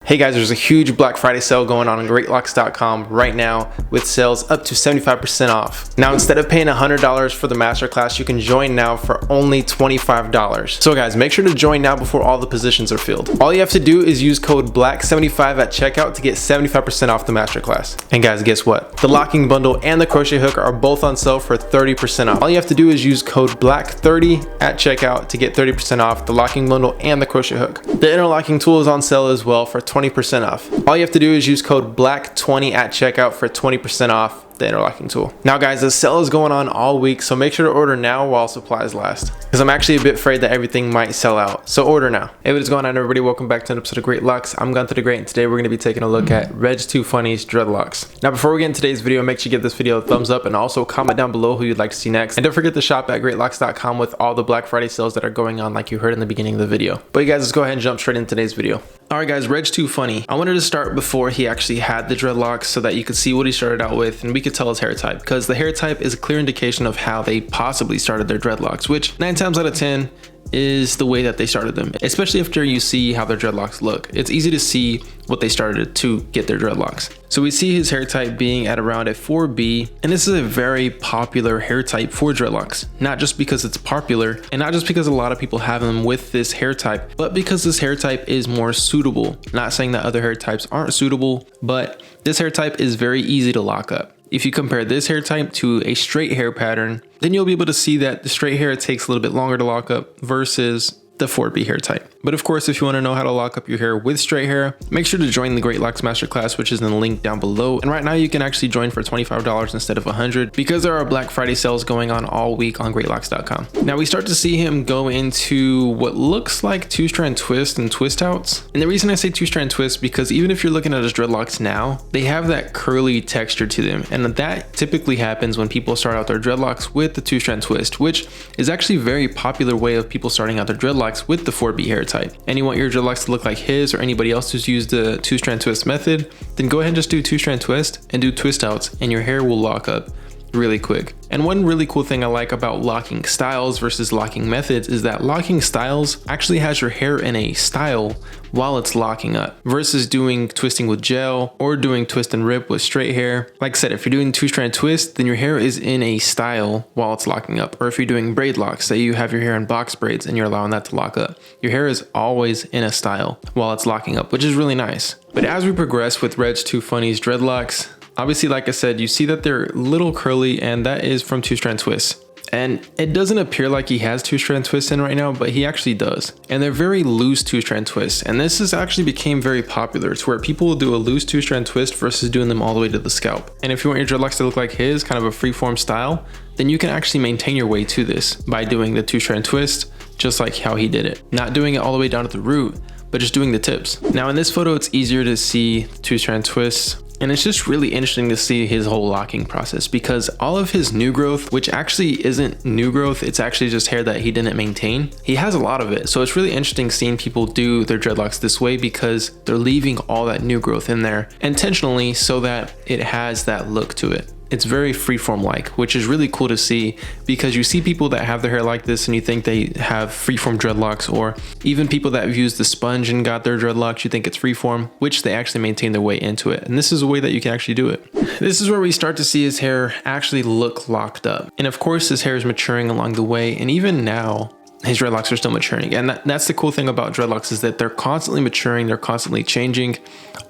Hey guys, there's a huge Black Friday sale going on Greatlocs.com right now with sales up to 75% off. Now, instead of paying $100 for the masterclass, you can join now for only $25. So guys, make sure to join now before all the positions are filled. All you have to do is use code BLACK75 at checkout to get 75% off the masterclass. And guys, guess what? The locking bundle and the crochet hook are both on sale for 30% off. All you have to do is use code BLACK30 at checkout to get 30% off the locking bundle and the crochet hook. The interlocking tool is on sale as well for 20% off. All you have to do is use code BLACK20 at checkout for 20% off the interlocking tool. Now guys, the sale is going on all week, so make sure to order now while supplies last, because I'm actually a bit afraid that everything might sell out. So order now. Hey, what is going on everybody? Welcome back to an episode of Greatlocs. I'm Gunther the Great, and today we're going to be taking a look at RegTooFunny's Dreadlocks. Now before we get into today's video, make sure you give this video a thumbs up and also comment down below who you'd like to see next. And don't forget to shop at Greatlocs.com with all the Black Friday sales that are going on like you heard in the beginning of the video. But you guys, let's go ahead and jump straight into today's video. Alright guys, RegTooFunny. I wanted to start before he actually had the dreadlocks so that you could see what he started out with and we could tell his hair type, because the hair type is a clear indication of how they possibly started their dreadlocks, which 9 times out of 10 is the way that they started them, especially after you see how their dreadlocks look. It's easy to see what they started to get their dreadlocks. So we see his hair type being at around a 4B, and this is a very popular hair type for dreadlocks, not just because it's popular and not just because a lot of people have them with this hair type, but because this hair type is more suitable. Not saying that other hair types aren't suitable, but this hair type is very easy to lock up. If you compare this hair type to a straight hair pattern, then you'll be able to see that the straight hair takes a little bit longer to lock up versus the 4B hair type. But of course, if you want to know how to lock up your hair with straight hair, make sure to join the Greatlocs Masterclass, which is in the link down below. And right now you can actually join for $25 instead of $100 because there are Black Friday sales going on all week on Greatlocs.com. Now we start to see him go into what looks like two-strand twist and twist outs. And the reason I say two-strand twist, because even if you're looking at his dreadlocks now, they have that curly texture to them. And that typically happens when people start out their dreadlocks with the two-strand twist, which is actually a very popular way of people starting out their dreadlocks with the 4B hair type. And you want your dreadlocks to look like his or anybody else who's used the two-strand twist method, then go ahead and just do two-strand twist and do twist outs and your hair will lock up really quick. And one really cool thing I like about locking styles versus locking methods is that locking styles actually has your hair in a style while it's locking up versus doing twisting with gel or doing twist and rip with straight hair. Like I said, if you're doing two-strand twist, then your hair is in a style while it's locking up. Or if you're doing braid locks, say you have your hair in box braids and you're allowing that to lock up, your hair is always in a style while it's locking up, which is really nice. But as we progress with RegTooFunny's dreadlocks, obviously, like I said, you see that they're a little curly, and that is from two-strand twists. And it doesn't appear like he has two-strand twists in right now, but he actually does. And they're very loose two-strand twists. And this has actually became very popular to where people will do a loose two-strand twist versus doing them all the way to the scalp. And if you want your dreadlocks to look like his, kind of a freeform style, then you can actually maintain your way to this by doing the two-strand twist, just like how he did it. Not doing it all the way down to the root, but just doing the tips. Now in this photo, it's easier to see two-strand twists. And it's just really interesting to see his whole locking process, because all of his new growth, which actually isn't new growth, it's actually just hair that he didn't maintain, he has a lot of it. So it's really interesting seeing people do their dreadlocks this way because they're leaving all that new growth in there intentionally so that it has that look to it. It's very freeform like, which is really cool to see, because you see people that have their hair like this and you think they have freeform dreadlocks, or even people that have used the sponge and got their dreadlocks, you think it's freeform, which they actually maintain their way into it. And this is a way that you can actually do it. This is where we start to see his hair actually look locked up. And of course his hair is maturing along the way, and even now his dreadlocks are still maturing. And that's the cool thing about dreadlocks, is that they're constantly maturing, they're constantly changing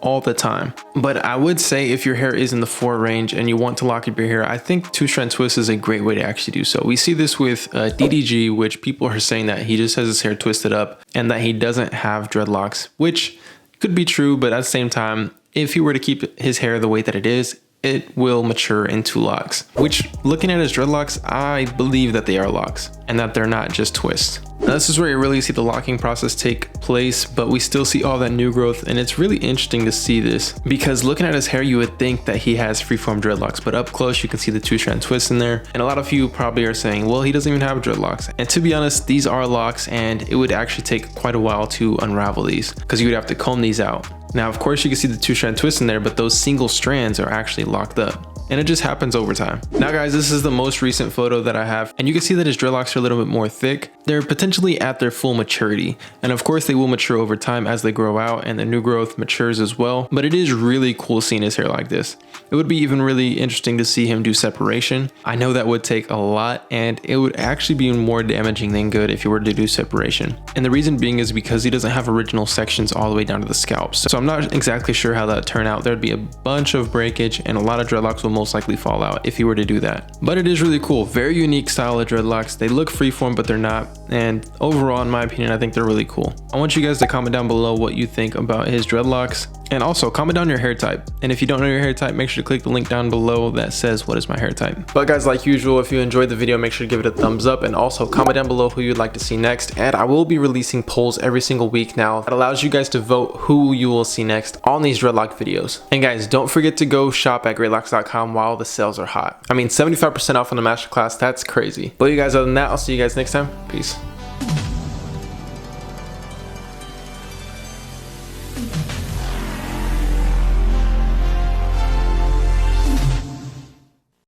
all the time. But I would say if your hair is in the 4 range and you want to lock up your hair, I think two-strand twist is a great way to actually do so. We see this with DDG, which people are saying that he just has his hair twisted up and that he doesn't have dreadlocks, which could be true, but at the same time, if he were to keep his hair the way that it is, it will mature into locks, which, looking at his dreadlocks, I believe that they are locks and that they're not just twists. Now this is where you really see the locking process take place, but we still see all that new growth, and it's really interesting to see this because looking at his hair, you would think that he has freeform dreadlocks, but up close you can see the two-strand twist in there. And a lot of you probably are saying, well, he doesn't even have dreadlocks. And to be honest, these are locks, and it would actually take quite a while to unravel these because you would have to comb these out. Now, of course, you can see the two-strand twist in there, but those single strands are actually locked up. and it just happens over time. Now guys, this is the most recent photo that I have, and you can see that his dreadlocks are a little bit more thick. They're potentially at their full maturity, and of course they will mature over time as they grow out and the new growth matures as well, but it is really cool seeing his hair like this. It would be even really interesting to see him do separation. I know that would take a lot, and it would actually be more damaging than good if you were to do separation. And the reason being is because he doesn't have original sections all the way down to the scalp. So I'm not exactly sure how that would turn out. There'd be a bunch of breakage, and a lot of dreadlocks will most likely fall out if you were to do that. But it is really cool. Very unique style of dreadlocks. They look freeform, but they're not. And overall, in my opinion, I think they're really cool. I want you guys to comment down below what you think about his dreadlocks. And also comment down your hair type. And if you don't know your hair type, make sure to click the link down below that says what is my hair type. But guys, like usual, if you enjoyed the video, make sure to give it a thumbs up, and also comment down below who you'd like to see next. And I will be releasing polls every single week now that allows you guys to vote who you will see next on these dreadlock videos. And guys, don't forget to go shop at Greatlocs.com while the sales are hot. I mean, 75% off on the masterclass, that's crazy. But you guys, other than that, I'll see you guys next time. Peace.